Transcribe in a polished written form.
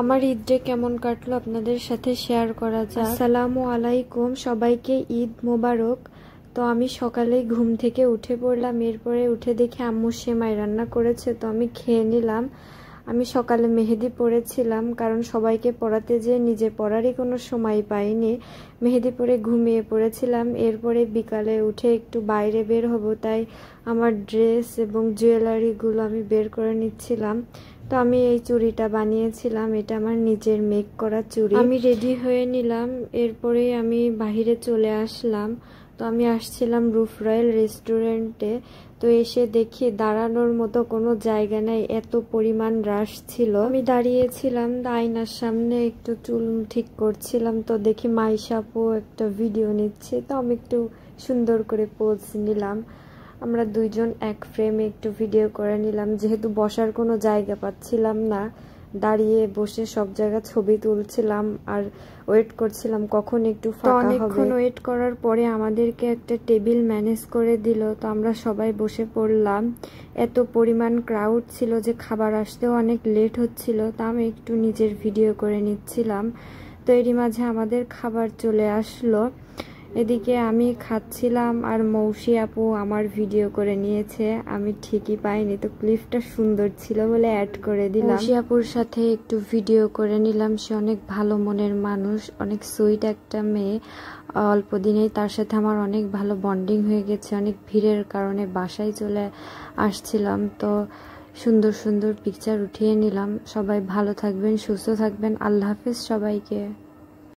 আমার ঈদটা কেমন কাটলো আপনাদের সাথে শেয়ার করা যায়। আসসালামু আলাইকুম, সবাইকে ঈদ মোবারক। তো আমি সকালে ঘুম থেকে উঠে পড়লাম, এরপরে উঠে দেখি আম্মু সেমাই রান্না করেছে, তো আমি খেয়ে নিলাম। আমি সকালে মেহেদি পড়েছিলাম, কারণ সবাইকে পড়াতে যেয়ে নিজে পড়ারই কোনো সময় পাইনি। মেহেদি পরে ঘুমিয়ে পড়েছিলাম। এরপরে বিকালে উঠে একটু বাইরে বের হব, তাই আমার ড্রেস এবং জুয়েলারিগুলো আমি বের করে নিচ্ছিলাম। তো আমি এই চুড়িটা বানিয়েছিলাম, এটা আমার নিজের মেক করা চুড়ি। আমি রেডি হয়ে নিলাম, এরপরে আমি বাহিরে চলে আসলাম। তো আমি আসছিলাম রুফ রয়্যাল রেস্টুরেন্টে। তো এসে দেখি দাঁড়ানোর মতো কোনো জায়গা নাই, এত পরিমাণ রাশ ছিল। আমি দাঁড়িয়েছিলাম আয়নার সামনে, একটু চুল ঠিক করছিলাম। তো দেখি মাইশা আপু একটা ভিডিও নিচ্ছে, তো আমি একটু সুন্দর করে পোজ নিলাম। আমরা দুইজন এক ফ্রেমে একটু ভিডিও করে নিলাম, যেহেতু বসার কোনো জায়গা পাচ্ছিলাম না। দাঁড়িয়ে বসে সব জায়গা ছবি তুলছিলাম আর ওয়েট করছিলাম কখন একটু ফাঁকা হবে। অনেকক্ষণ ওয়েট করার পরে আমাদেরকে একটা টেবিল ম্যানেজ করে দিল, তো আমরা সবাই বসে পড়লাম। এত পরিমাণ ক্রাউড ছিল যে খাবার আসতেও অনেক লেট হচ্ছিল, তা আমি একটু নিজের ভিডিও করে নিচ্ছিলাম। তো এরই মাঝে আমাদের খাবার চলে আসলো। এদিকে আমি খাচ্ছিলাম আর মৌসি আপু আমার ভিডিও করে নিয়েছে। আমি ঠিকই পাইনি, তো ক্লিপটা সুন্দর ছিল বলে অ্যাড করে দিলাম। মৌসি আপুর সাথে একটু ভিডিও করে নিলাম। সে অনেক ভালো মনের মানুষ, অনেক সুইট একটা মেয়ে। অল্প দিনেই তার সাথে আমার অনেক ভালো বন্ডিং হয়ে গেছে। অনেক ভিড়ের কারণে বাসায় চলে আসছিলাম, তো সুন্দর সুন্দর পিকচার উঠিয়ে নিলাম। সবাই ভালো থাকবেন, সুস্থ থাকবেন। আল্লাহ হাফেজ সবাইকে।